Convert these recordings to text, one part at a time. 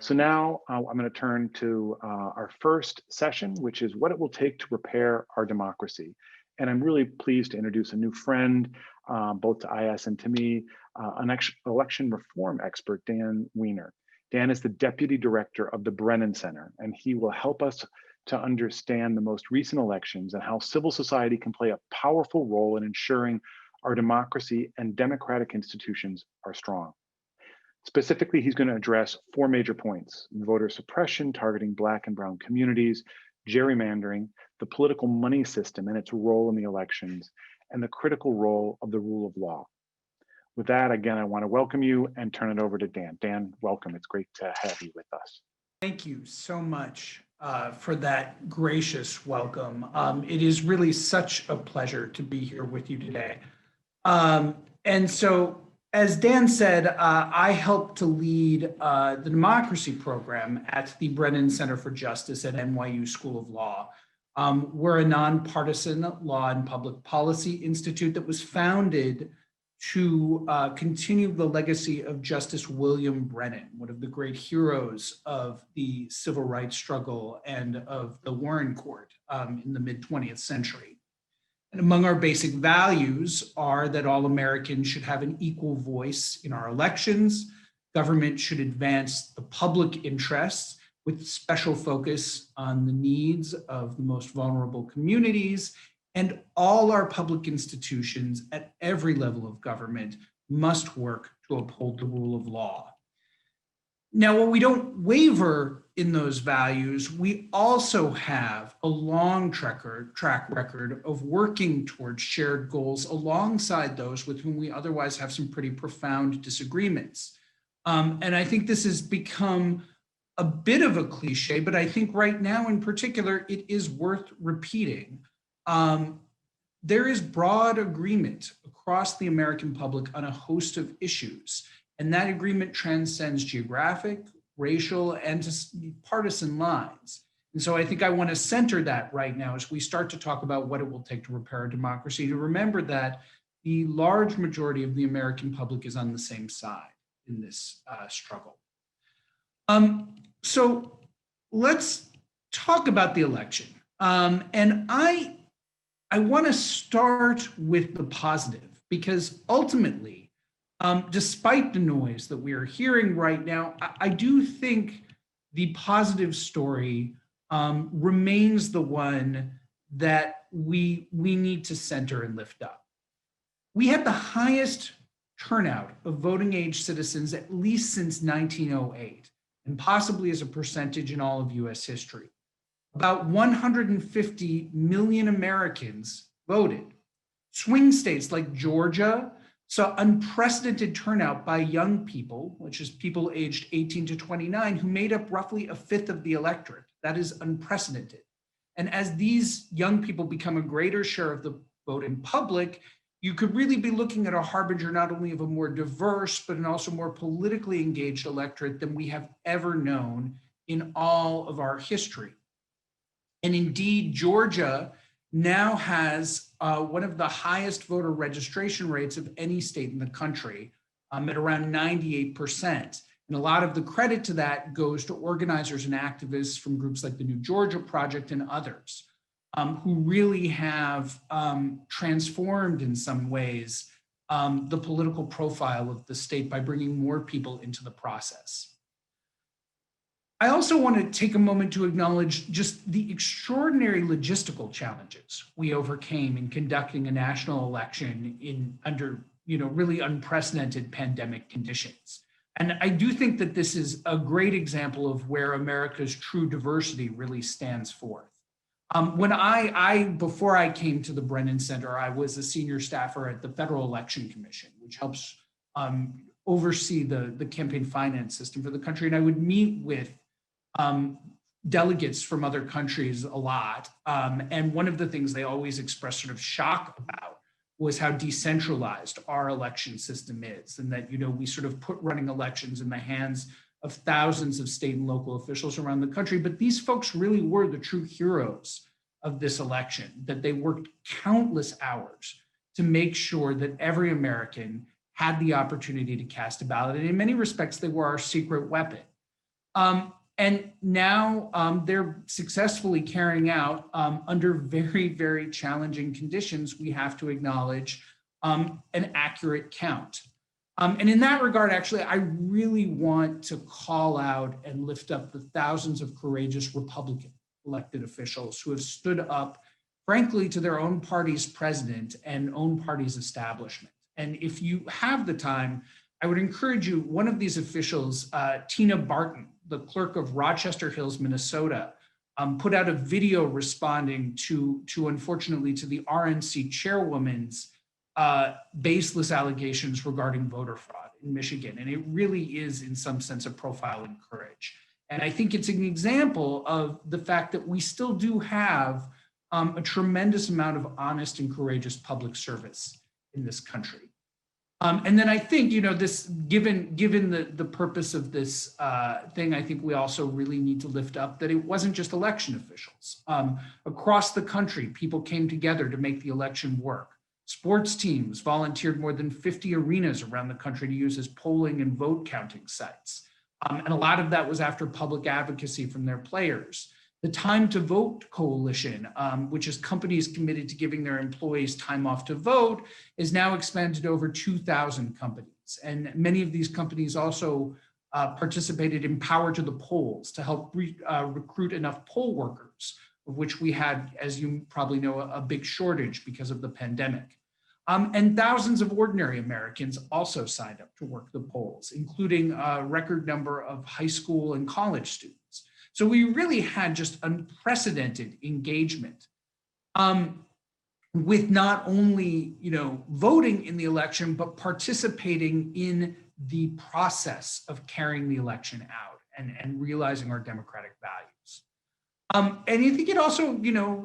So now I'm going to turn to our first session, which is what it will take to repair our democracy. And I'm really pleased to introduce a new friend, both to IS and to me, an election reform expert, Dan Weiner. Dan is the Deputy Director of the Brennan Center, and he will help us to understand the most recent elections and how civil society can play a powerful role in ensuring our democracy and democratic institutions are strong. Specifically, he's going to address four major points: voter suppression, targeting Black and brown communities, gerrymandering, the political money system and its role in the elections, and the critical role of the rule of law. With that, again, I want to welcome you and turn it over to Dan. Dan, welcome. It's great to have you with us. Thank you so much for that gracious welcome. It is really such a pleasure to be here with you today. And so, as Dan said, I helped to lead the democracy program at the Brennan Center for Justice at NYU School of Law. We're a nonpartisan law and public policy institute that was founded to continue the legacy of Justice William Brennan, one of the great heroes of the civil rights struggle and of the Warren Court in the mid-20th century. And among our basic values are that all Americans should have an equal voice in our elections, government should advance the public interests with special focus on the needs of the most vulnerable communities, and all our public institutions at every level of government must work to uphold the rule of law. Now, while we don't waver in those values, we also have a long track record of working towards shared goals alongside those with whom we otherwise have some pretty profound disagreements. And I think this has become a bit of a cliche, but I think right now in particular, it is worth repeating. There is broad agreement across the American public on a host of issues, and that agreement transcends geographic, racial, and partisan lines. And so I think I want to center that right now as we start to talk about what it will take to repair our democracy, to remember that the large majority of the American public is on the same side in this struggle. So let's talk about the election. And I want to start with the positive, because ultimately, despite the noise that we are hearing right now, I do think the positive story remains the one that we need to center and lift up. We had the highest turnout of voting age citizens at least since 1908, and possibly as a percentage in all of US history. About 150 million Americans voted. Swing states like Georgia saw unprecedented turnout by young people, which is people aged 18 to 29, who made up roughly a fifth of the electorate. That is unprecedented. And as these young people become a greater share of the voting public, you could really be looking at a harbinger not only of a more diverse, but an also more politically engaged electorate than we have ever known in all of our history. And indeed, Georgia now has one of the highest voter registration rates of any state in the country, at around 98%. And a lot of the credit to that goes to organizers and activists from groups like the New Georgia Project and others, who really have transformed in some ways the political profile of the state by bringing more people into the process. I also want to take a moment to acknowledge just the extraordinary logistical challenges we overcame in conducting a national election under really unprecedented pandemic conditions. And I do think that this is a great example of where America's true diversity really stands forth. Before I came to the Brennan Center, I was a senior staffer at the Federal Election Commission, which helps oversee the campaign finance system for the country. And I would meet with delegates from other countries a lot. And one of the things they always expressed sort of shock about was how decentralized our election system is, and that, we sort of put running elections in the hands of thousands of state and local officials around the country. But these folks really were the true heroes of this election, that they worked countless hours to make sure that every American had the opportunity to cast a ballot. And in many respects, they were our secret weapon. And now they're successfully carrying out, under very, very challenging conditions, we have to acknowledge, an accurate count. And in that regard, actually, I really want to call out and lift up the thousands of courageous Republican elected officials who have stood up, frankly, to their own party's president and own party's establishment. And if you have the time, I would encourage you, one of these officials, Tina Barton, the clerk of Rochester Hills, Minnesota, put out a video responding to unfortunately, to the RNC chairwoman's baseless allegations regarding voter fraud in Michigan. And it really is, in some sense, a profile in courage. And I think it's an example of the fact that we still do have a tremendous amount of honest and courageous public service in this country. And then I think, this, given the purpose of this thing, I think we also really need to lift up that it wasn't just election officials. Across the country, people came together to make the election work. Sports teams volunteered more than 50 arenas around the country to use as polling and vote counting sites. And a lot of that was after public advocacy from their players. The Time to Vote Coalition, which is companies committed to giving their employees time off to vote, is now expanded to over 2,000 companies. And many of these companies also participated in Power to the Polls to help recruit enough poll workers, of which we had, as you probably know, a big shortage because of the pandemic. And thousands of ordinary Americans also signed up to work the polls, including a record number of high school and college students. So we really had just unprecedented engagement with not only, voting in the election, but participating in the process of carrying the election out and realizing our democratic values. And I think it also,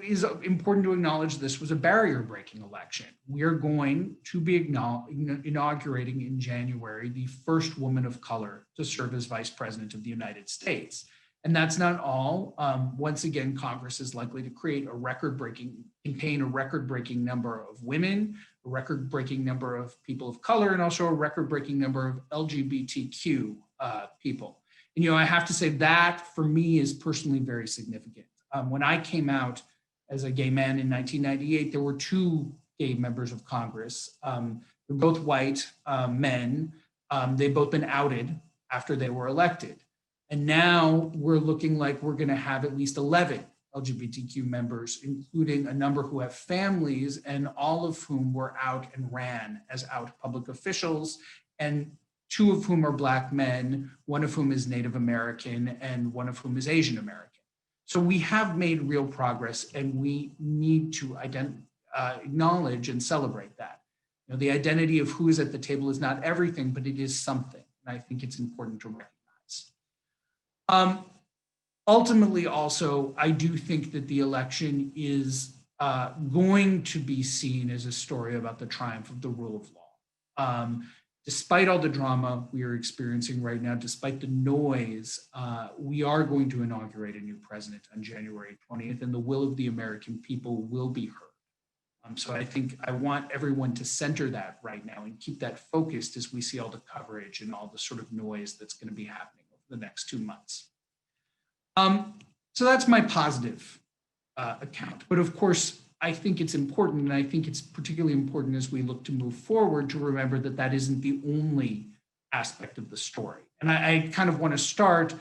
is important to acknowledge this was a barrier-breaking election. We are going to be inaugurating in January the first woman of color to serve as vice president of the United States. And that's not all. Once again, Congress is likely to contain a record-breaking number of women, a record-breaking number of people of color, and also a record-breaking number of LGBTQ people. And, I have to say that for me is personally very significant. When I came out as a gay man in 1998, there were two gay members of Congress. They're both white men. They've both been outed after they were elected. And now we're looking like we're going to have at least 11 LGBTQ members, including a number who have families, and all of whom were out and ran as out public officials, and two of whom are Black men, one of whom is Native American, and one of whom is Asian American. So we have made real progress, and we need to acknowledge and celebrate that. The identity of who is at the table is not everything, but it is something. And I think it's important to recognize. Ultimately, also, I do think that the election is going to be seen as a story about the triumph of the rule of law. Despite all the drama we are experiencing right now, despite the noise, we are going to inaugurate a new president on January 20th, and the will of the American people will be heard. So I think I want everyone to center that right now and keep that focused as we see all the coverage and all the sort of noise that's going to be happening over the next 2 months. So that's my positive account. But of course, I think it's important, and I think it's particularly important as we look to move forward, to remember that that isn't the only aspect of the story. And I kind of want to start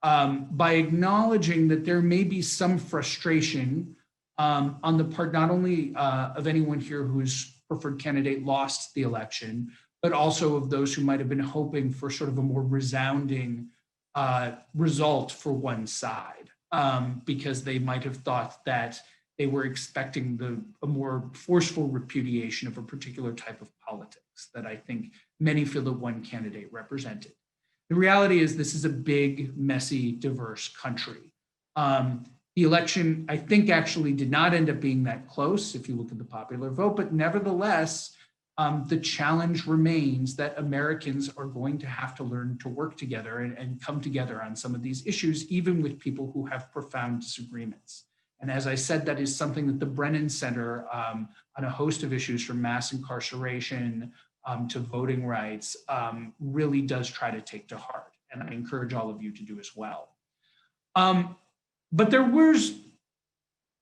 by acknowledging that there may be some frustration on the part not only of anyone here whose preferred candidate lost the election, but also of those who might have been hoping for sort of a more resounding result for one side, because they might have thought that they were expecting a more forceful repudiation of a particular type of politics that I think many feel that one candidate represented. The reality is this is a big, messy, diverse country. The election, I think, actually did not end up being that close if you look at the popular vote, but nevertheless, the challenge remains that Americans are going to have to learn to work together and come together on some of these issues, even with people who have profound disagreements. And as I said, that is something that the Brennan Center, on a host of issues from mass incarceration to voting rights, really does try to take to heart. and I encourage all of you to do as well. But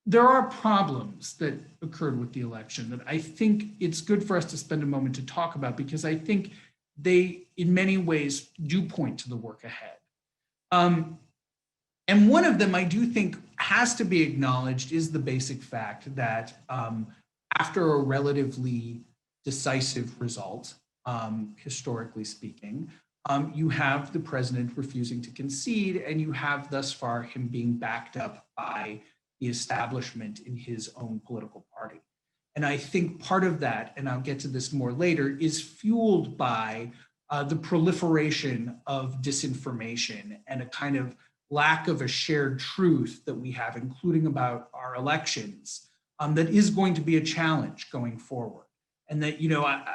there are problems that occurred with the election that I think it's good for us to spend a moment to talk about, because I think they, in many ways, do point to the work ahead. And one of them I do think has to be acknowledged is the basic fact that after a relatively decisive result, historically speaking, you have the president refusing to concede, and you have thus far him being backed up by the establishment in his own political party. And I think part of that, and I'll get to this more later, is fueled by the proliferation of disinformation and a kind of lack of a shared truth that we have, including about our elections, that is going to be a challenge going forward. And that,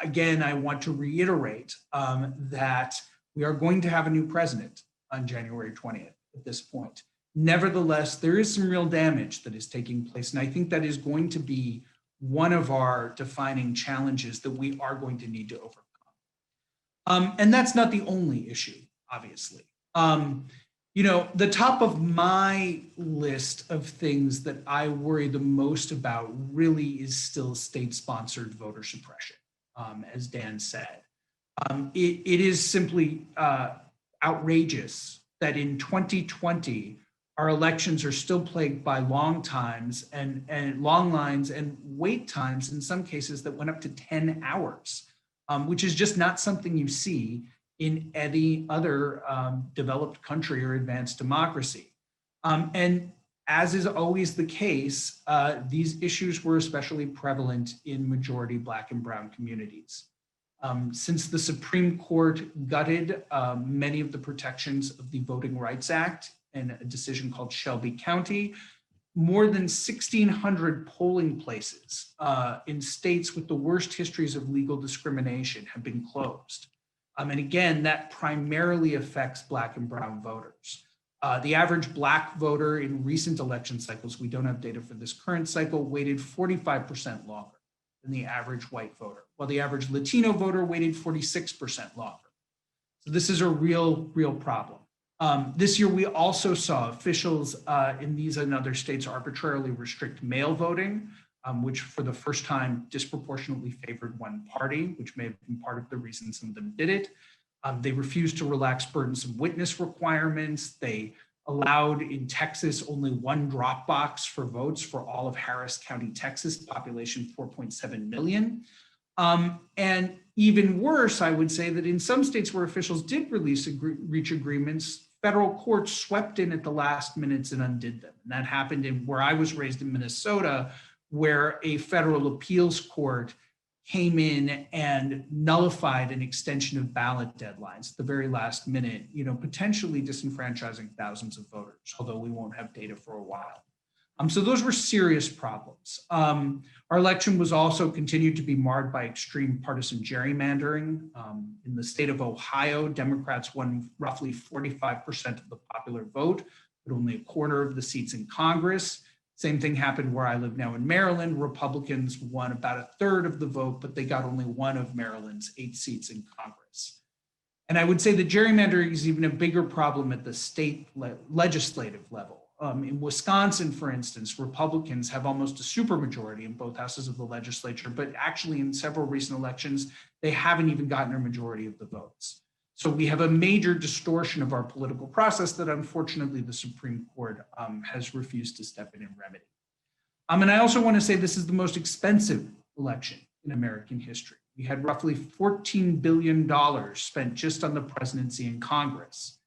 again, I want to reiterate that we are going to have a new president on January 20th at this point. Nevertheless, there is some real damage that is taking place. And I think that is going to be one of our defining challenges that we are going to need to overcome. And that's not the only issue, obviously. The top of my list of things that I worry the most about really is still state-sponsored voter suppression, as Dan said. It is simply outrageous that in 2020, our elections are still plagued by long lines and wait times in some cases that went up to 10 hours, which is just not something you see in any other developed country or advanced democracy. And as is always the case, these issues were especially prevalent in majority Black and Brown communities. Since the Supreme Court gutted many of the protections of the Voting Rights Act in a decision called Shelby County, more than 1,600 polling places in states with the worst histories of legal discrimination have been closed. And again, that primarily affects Black and Brown voters. The average Black voter in recent election cycles, we don't have data for this current cycle, waited 45% longer than the average white voter, while the average Latino voter waited 46% longer. So this is a real problem. This year, we also saw officials in these and other states arbitrarily restrict mail voting, which for the first time disproportionately favored one party, which may have been part of the reason some of them did it. They refused to relax burdensome witness requirements. They allowed in Texas only one drop box for votes for all of Harris County, Texas, population 4.7 million. And even worse, I would say that in some states where officials did reach agreements, federal courts swept in at the last minutes and undid them. And that happened in where I was raised in Minnesota, where a federal appeals court came in and nullified an extension of ballot deadlines at the very last minute, potentially disenfranchising thousands of voters, although we won't have data for a while. So those were serious problems. Our election was also continued to be marred by extreme partisan gerrymandering. In the state of Ohio, Democrats won roughly 45% of the popular vote, but only a quarter of the seats in Congress. Same thing happened where I live now in Maryland. Republicans won about a third of the vote, but they got only one of Maryland's 8 seats in Congress. And I would say that gerrymandering is even a bigger problem at the state legislative level. In Wisconsin, for instance, Republicans have almost a supermajority in both houses of the legislature, but actually in several recent elections, they haven't even gotten a majority of the votes. So we have a major distortion of our political process that unfortunately the Supreme Court has refused to step in and remedy. And I also want to say this is the most expensive election in American history. We had roughly $14 billion spent just on the presidency and Congress.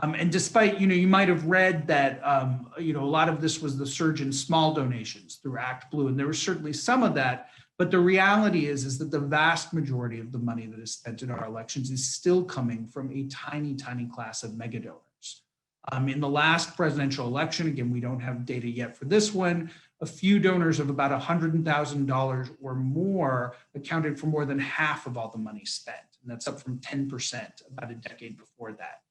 And despite, you might have read that, a lot of this was the surge in small donations through Act Blue, and there was certainly some of that. But the reality is that the vast majority of the money that is spent in our elections is still coming from a tiny, tiny class of mega donors. In the last presidential election, again, we don't have data yet for this one, a few donors of about $100,000 or more accounted for more than half of all the money spent. And that's up from 10% about a decade before that.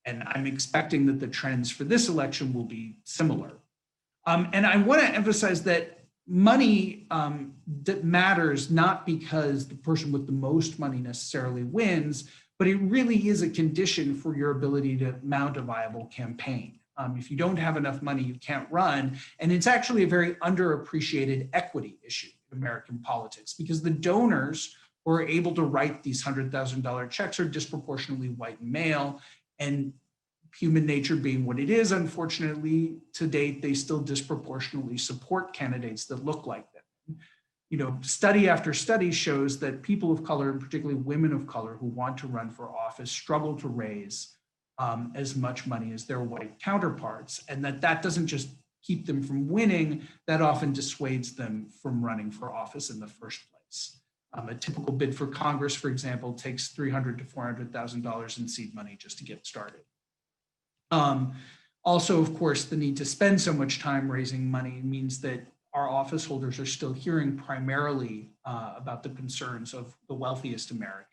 And I'm expecting that the trends for this election will be similar. And I want to emphasize that money that matters not because the person with the most money necessarily wins, but it really is a condition for your ability to mount a viable campaign. If you don't have enough money, you can't run. And it's actually a very underappreciated equity issue in American politics, because the donors who are able to write these $100,000 checks are disproportionately white and male. And human nature being what it is, unfortunately, to date, they still disproportionately support candidates that look like them. You know, study after study shows that people of color, and particularly women of color who want to run for office, struggle to raise as much money as their white counterparts, and that doesn't just keep them from winning, that often dissuades them from running for office in the first place. A typical bid for Congress, for example, takes $300,000 to $400,000 in seed money just to get started. Also, of course, the need to spend so much time raising money means that our office holders are still hearing primarily about the concerns of the wealthiest Americans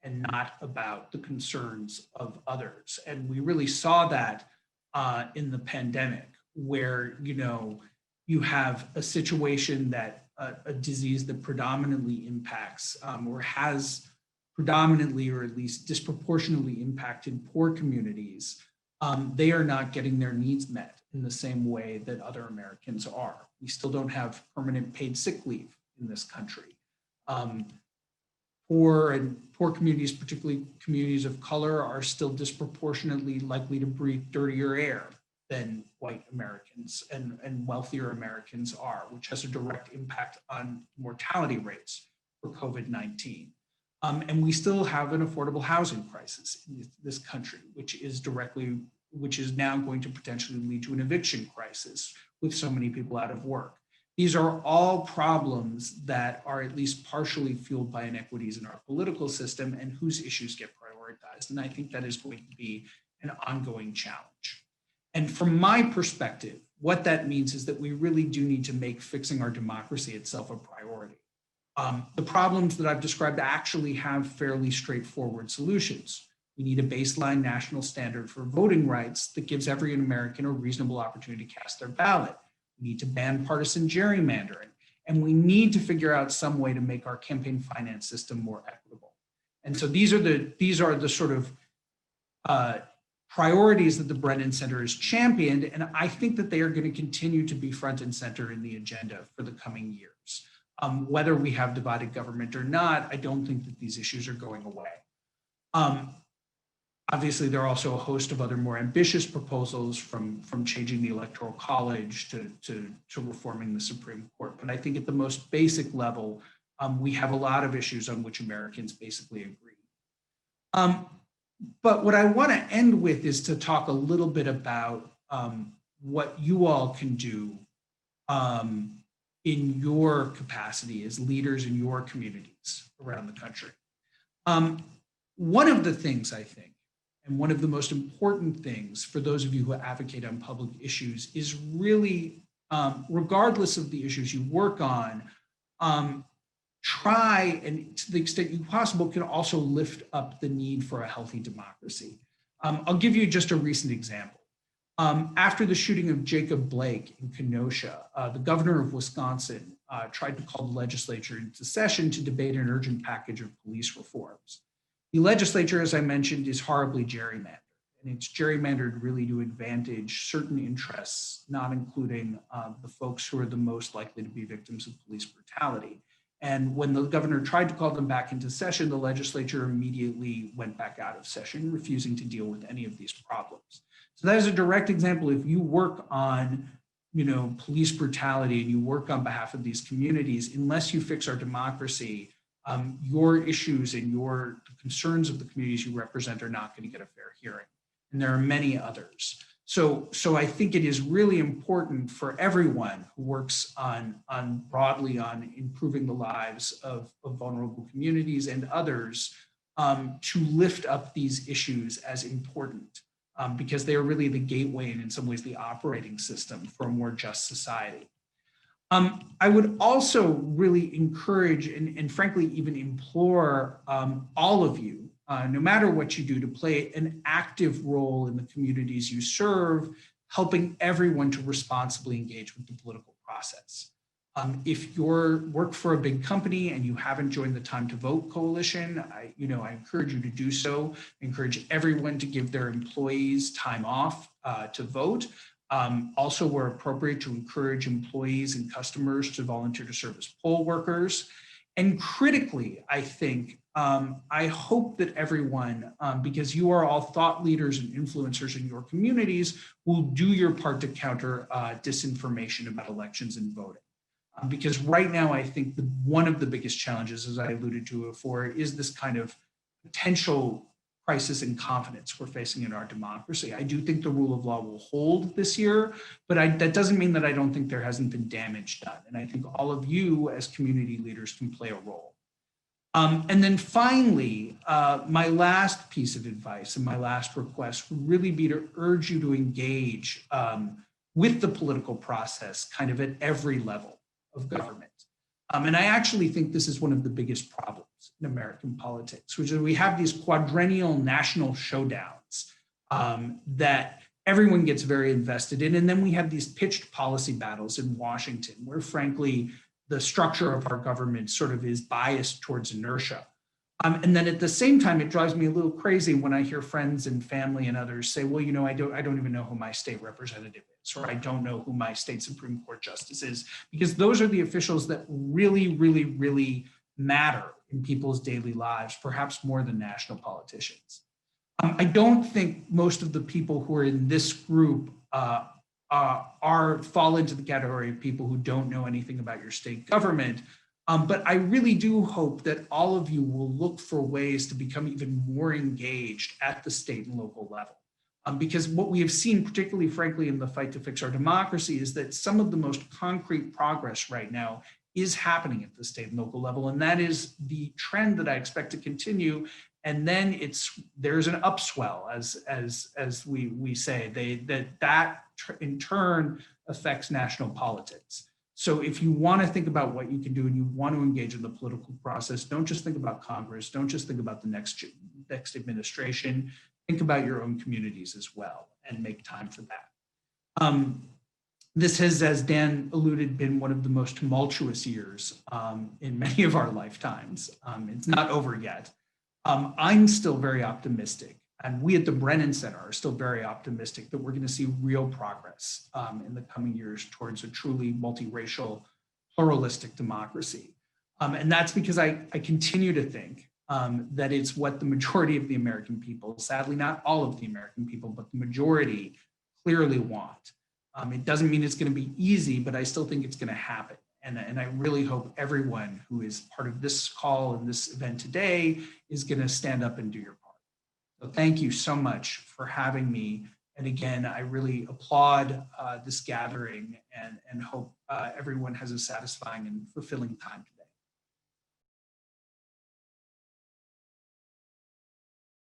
and not about the concerns of others. And we really saw that in the pandemic, where, you know, you have a situation that a disease that predominantly impacts or has predominantly or at least disproportionately impacted poor communities. They are not getting their needs met in the same way that other Americans are. We still don't have permanent paid sick leave in this country. Poor communities, particularly communities of color, are still disproportionately likely to breathe dirtier air than white Americans and wealthier Americans are, which has a direct impact on mortality rates for COVID-19. And we still have an affordable housing crisis in this country, which is now going to potentially lead to an eviction crisis with so many people out of work. These are all problems that are at least partially fueled by inequities in our political system and whose issues get prioritized. And I think that is going to be an ongoing challenge. And from my perspective, what that means is that we really do need to make fixing our democracy itself a priority. The problems that I've described actually have fairly straightforward solutions. We need a baseline national standard for voting rights that gives every American a reasonable opportunity to cast their ballot. We need to ban partisan gerrymandering, and we need to figure out some way to make our campaign finance system more equitable. And so these are the sort of priorities that the Brennan Center has championed, and I think that they are going to continue to be front and center in the agenda for the coming years. Whether we have divided government or not, I don't think that these issues are going away. Obviously, there are also a host of other more ambitious proposals, from changing the Electoral College to reforming the Supreme Court. But I think at the most basic level, we have a lot of issues on which Americans basically agree. But what I want to end with is to talk a little bit about what you all can do in your capacity as leaders in your communities around the country. One of the things I think, and one of the most important things for those of you who advocate on public issues, is really, regardless of the issues you work on, try, and to the extent you possible, can also lift up the need for a healthy democracy. I'll give you just a recent example. After the shooting of Jacob Blake in Kenosha, the governor of Wisconsin tried to call the legislature into session to debate an urgent package of police reforms. The legislature, as I mentioned, is horribly gerrymandered, and it's gerrymandered really to advantage certain interests, not including the folks who are the most likely to be victims of police brutality. And when the governor tried to call them back into session, the legislature immediately went back out of session, refusing to deal with any of these problems. So that is a direct example. If you work on, police brutality and you work on behalf of these communities, unless you fix our democracy, your issues and the concerns of the communities you represent are not going to get a fair hearing. And there are many others. So I think it is really important for everyone who works broadly on improving the lives of vulnerable communities and others to lift up these issues as important, because they are really the gateway and in some ways the operating system for a more just society. I would also really encourage and frankly even implore all of you, no matter what you do, to play an active role in the communities you serve, helping everyone to responsibly engage with the political process. If you work for a big company and you haven't joined the Time to Vote coalition, I encourage you to do so. I encourage everyone to give their employees time off to vote. Also, where appropriate, to encourage employees and customers to volunteer to serve as poll workers. And critically, I think, I hope that everyone, because you are all thought leaders and influencers in your communities, will do your part to counter disinformation about elections and voting. Because right now, I think one of the biggest challenges, as I alluded to before, is this kind of potential crisis in confidence we're facing in our democracy. I do think the rule of law will hold this year, but that doesn't mean that I don't think there hasn't been damage done. And I think all of you as community leaders can play a role. And then finally, my last piece of advice and my last request would really be to urge you to engage with the political process kind of at every level of government. And I actually think this is one of the biggest problems in American politics, which is we have these quadrennial national showdowns that everyone gets very invested in. And then we have these pitched policy battles in Washington, where frankly, the structure of our government sort of is biased towards inertia. And then at the same time, it drives me a little crazy when I hear friends and family and others say, well, I don't even know who my state representative is, or I don't know who my state Supreme Court justice is, because those are the officials that really, really, really matter in people's daily lives, perhaps more than national politicians. I don't think most of the people who are in this group fall into the category of people who don't know anything about your state government. But I really do hope that all of you will look for ways to become even more engaged at the state and local level. Because what we have seen, particularly frankly, in the fight to fix our democracy, is that some of the most concrete progress right now is happening at the state and local level. And that is the trend that I expect to continue. And then there's an upswell, as we say, that in turn affects national politics. So if you want to think about what you can do and you want to engage in the political process, don't just think about Congress, don't just think about the next administration, think about your own communities as well and make time for that. This has, as Dan alluded, been one of the most tumultuous years in many of our lifetimes. It's not over yet. I'm still very optimistic, and we at the Brennan Center are still very optimistic that we're going to see real progress in the coming years towards a truly multiracial, pluralistic democracy. And that's because I continue to think that it's what the majority of the American people, sadly not all of the American people, but the majority clearly want. It doesn't mean it's going to be easy, but I still think it's going to happen. And I really hope everyone who is part of this call and this event today is going to stand up and do your part. So thank you so much for having me. And again, I really applaud this gathering and hope everyone has a satisfying and fulfilling time.